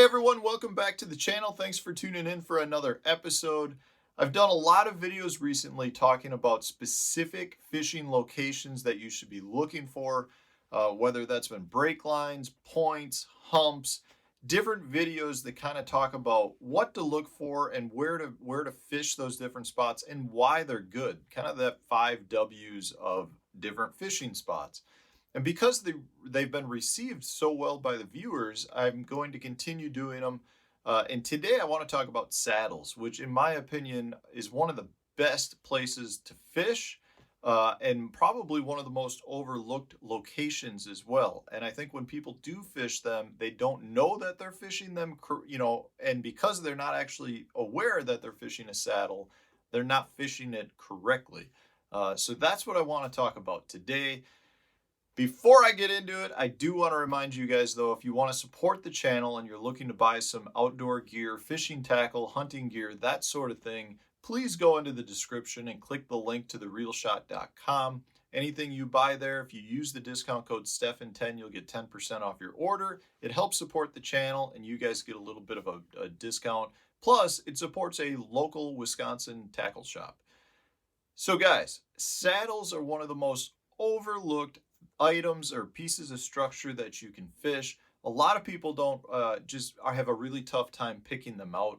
everyone, welcome back to the channel. Thanks for tuning in for another episode. I've done a lot of videos recently talking about specific fishing locations that you should be looking for, whether that's been break lines, points, humps, different videos that kind of talk about what to look for and where to fish those different spots and why they're good. Kind of that 5 W's of different fishing spots. And because they've been received so well by the viewers, I'm going to continue doing them. And today I want to talk about saddles, which in my opinion is one of the best places to fish, and probably one of the most overlooked locations as well. And I think when people do fish them, they don't know that they're fishing them, and because they're not actually aware that they're fishing a saddle, they're not fishing it correctly. So that's what I want to talk about today. Before I get into it, I do want to remind you guys, though, if you want to support the channel and you're looking to buy some outdoor gear, fishing tackle, hunting gear, that sort of thing, please go into the description and click the link to therealshot.com. Anything you buy there, if you use the discount code STEFAN10, you'll get 10% off your order. It helps support the channel, and you guys get a little bit of a discount. Plus, it supports a local Wisconsin tackle shop. So, guys, saddles are one of the most overlooked items or pieces of structure that you can fish. A lot of people don't have a really tough time picking them out.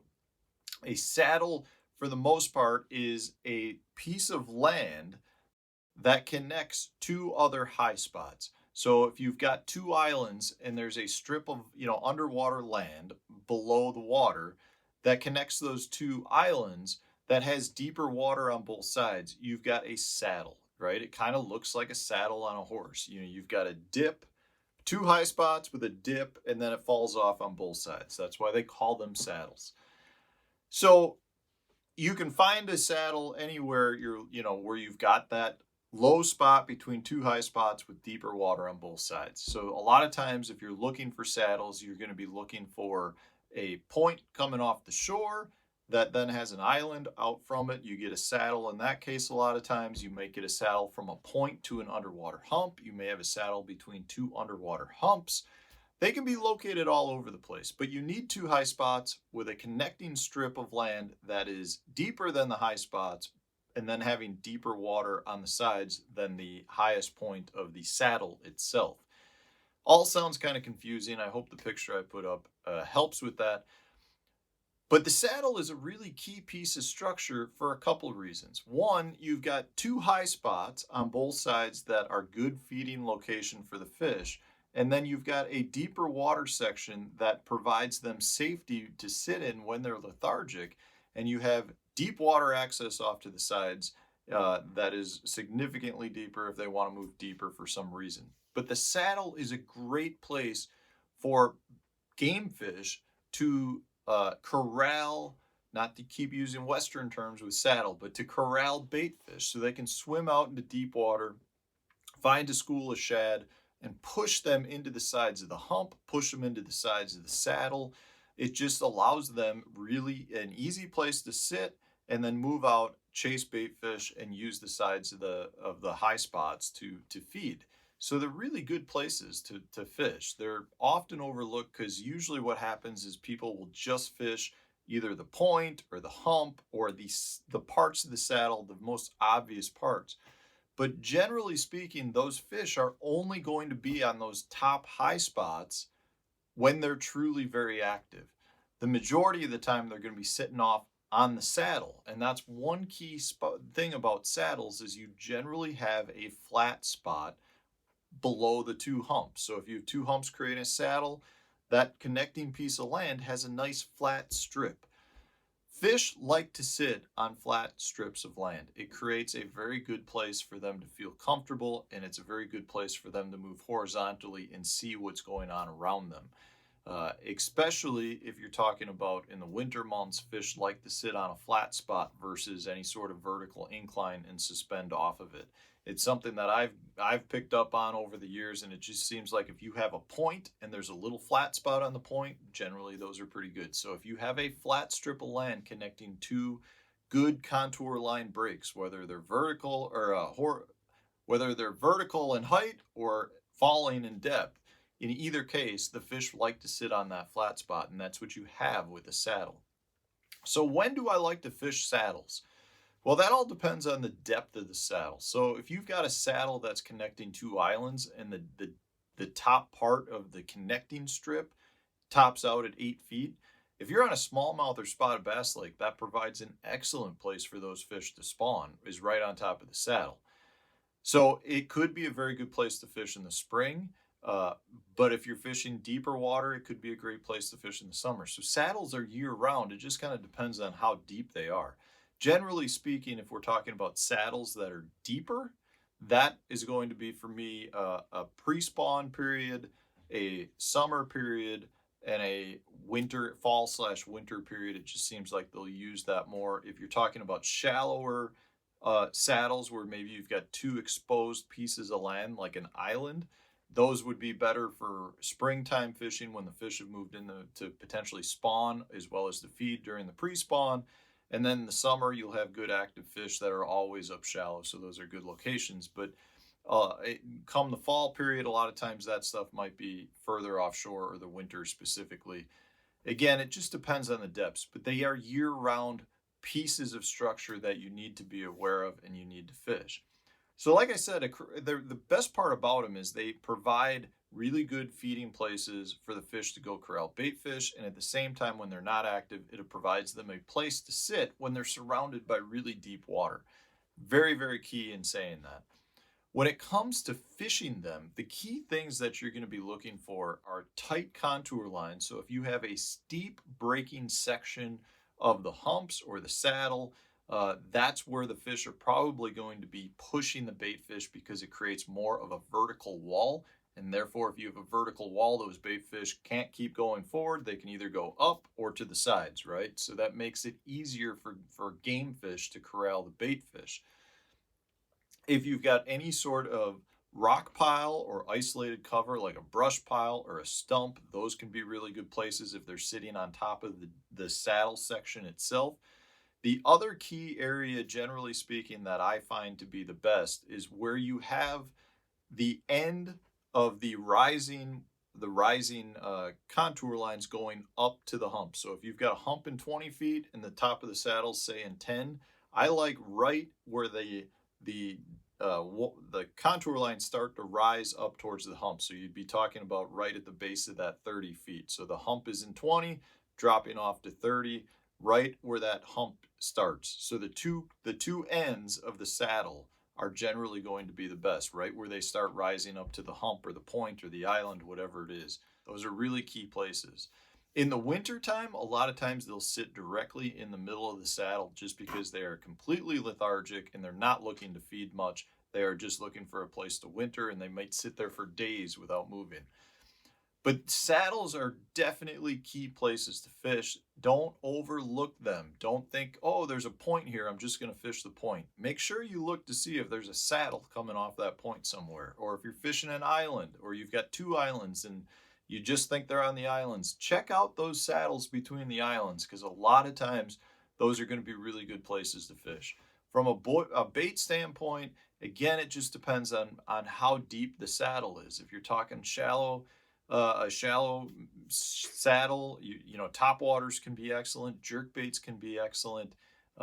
A saddle, for the most part, is a piece of land that connects two other high spots. So if you've got two islands and there's a strip of underwater land below the water that connects those two islands that has deeper water on both sides, you've got a saddle. Right? It kind of looks like a saddle on a horse. You've got a dip, two high spots with a dip, and then it falls off on both sides. That's why they call them saddles. So you can find a saddle anywhere where you've got that low spot between two high spots with deeper water on both sides. So a lot of times if you're looking for saddles, you're going to be looking for a point coming off the shore that then has an island out from it. You get a saddle. In that case, a lot of times you may get a saddle from a point to an underwater hump. You may have a saddle between two underwater humps. They can be located all over the place, but you need two high spots with a connecting strip of land that is deeper than the high spots, and then having deeper water on the sides than the highest point of the saddle itself. All sounds kind of confusing. I hope the picture I put up helps with that. But the saddle is a really key piece of structure for a couple of reasons. One, you've got two high spots on both sides that are good feeding location for the fish. And then you've got a deeper water section that provides them safety to sit in when they're lethargic. And you have deep water access off to the sides that is significantly deeper if they want to move deeper for some reason. But the saddle is a great place for game fish to corral, not to keep using Western terms with saddle, but to corral bait fish so they can swim out into deep water, find a school of shad, and push them into the sides of the hump, push them into the sides of the saddle. It just allows them really an easy place to sit and then move out, chase bait fish, and use the sides of the high spots to feed. So they're really good places to fish. They're often overlooked because usually what happens is people will just fish either the point or the hump or the parts of the saddle, the most obvious parts. But generally speaking, those fish are only going to be on those top high spots when they're truly very active. The majority of the time they're going to be sitting off on the saddle. And that's one key thing about saddles is you generally have a flat spot below the two humps. So if you have two humps creating a saddle, that connecting piece of land has a nice flat strip. Fish like to sit on flat strips of land. It creates a very good place for them to feel comfortable, and it's a very good place for them to move horizontally and see what's going on around them. Especially if you're talking about in the winter months, fish like to sit on a flat spot versus any sort of vertical incline and suspend off of it. It's something that I've picked up on over the years, and it just seems like if you have a point and there's a little flat spot on the point, generally those are pretty good. So if you have a flat strip of land connecting two good contour line breaks, whether they're vertical or whether they're vertical in height or falling in depth, In either case, the fish like to sit on that flat spot, and that's what you have with a saddle. So when do I like to fish saddles? Well, that all depends on the depth of the saddle. So if you've got a saddle that's connecting two islands and the top part of the connecting strip tops out at 8 feet, if you're on a smallmouth or spotted bass lake, that provides an excellent place for those fish to spawn, is right on top of the saddle. So it could be a very good place to fish in the spring. Uh, but if you're fishing deeper water, it could be a great place to fish in the summer. So saddles are year round. It just kind of depends on how deep they are. Generally speaking, if we're talking about saddles that are deeper, that is going to be for me a pre-spawn period, a summer period, and a fall/winter period. It just seems like they'll use that more. If you're talking about shallower saddles where maybe you've got two exposed pieces of land, like an island, those would be better for springtime fishing when the fish have moved in to potentially spawn as well as to feed during the pre-spawn. And then in the summer, you'll have good active fish that are always up shallow. So those are good locations. But come the fall period, a lot of times that stuff might be further offshore, or the winter specifically. Again, it just depends on the depths, but they are year-round pieces of structure that you need to be aware of and you need to fish. So like I said, the best part about them is they provide really good feeding places for the fish to go corral bait fish. And at the same time, when they're not active, it provides them a place to sit when they're surrounded by really deep water. Very, very key in saying that. When it comes to fishing them, the key things that you're going to be looking for are tight contour lines. So if you have a steep breaking section of the humps or the saddle, that's where the fish are probably going to be pushing the bait fish, because it creates more of a vertical wall. And therefore, if you have a vertical wall, those bait fish can't keep going forward. They can either go up or to the sides, right? So that makes it easier for game fish to corral the bait fish. If you've got any sort of rock pile or isolated cover, like a brush pile or a stump, those can be really good places if they're sitting on top of the saddle section itself. The other key area, generally speaking, that I find to be the best is where you have the end of the rising contour lines going up to the hump. So if you've got a hump in 20 feet and the top of the saddle, say in 10, I like right where the contour lines start to rise up towards the hump. So you'd be talking about right at the base of that 30 feet. So the hump is in 20, dropping off to 30, right where that hump starts. So the two ends of the saddle are generally going to be the best, right where they start rising up to the hump or the point or the island, whatever it is. Those are really key places. In the wintertime, a lot of times they'll sit directly in the middle of the saddle just because they are completely lethargic and they're not looking to feed much. They are just looking for a place to winter, and they might sit there for days without moving. But saddles are definitely key places to fish. Don't overlook them. Don't think, oh, there's a point here, I'm just going to fish the point. Make sure you look to see if there's a saddle coming off that point somewhere. Or if you're fishing an island, or you've got two islands and you just think they're on the islands, check out those saddles between the islands, because a lot of times those are going to be really good places to fish. From a bait standpoint, again, it just depends on how deep the saddle is. If you're talking a shallow saddle, top waters can be excellent, jerk baits can be excellent,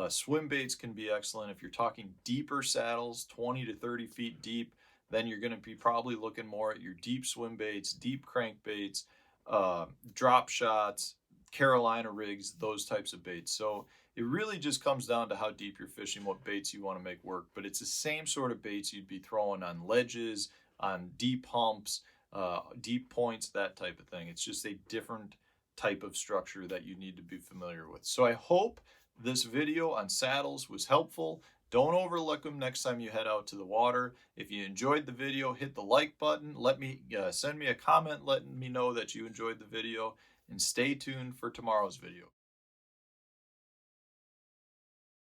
swim baits can be excellent. If you're talking deeper saddles, 20 to 30 feet deep, then you're going to be probably looking more at your deep swim baits, deep crankbaits, drop shots, Carolina rigs, those types of baits. So it really just comes down to how deep you're fishing, what baits you want to make work. But it's the same sort of baits you'd be throwing on ledges, on deep humps, deep points, that type of thing. It's just a different type of structure that you need to be familiar with. So I hope this video on saddles was helpful. Don't overlook them next time you head out to the water. If you enjoyed the video, hit the like button. Send me a comment letting me know that you enjoyed the video, and stay tuned for tomorrow's video.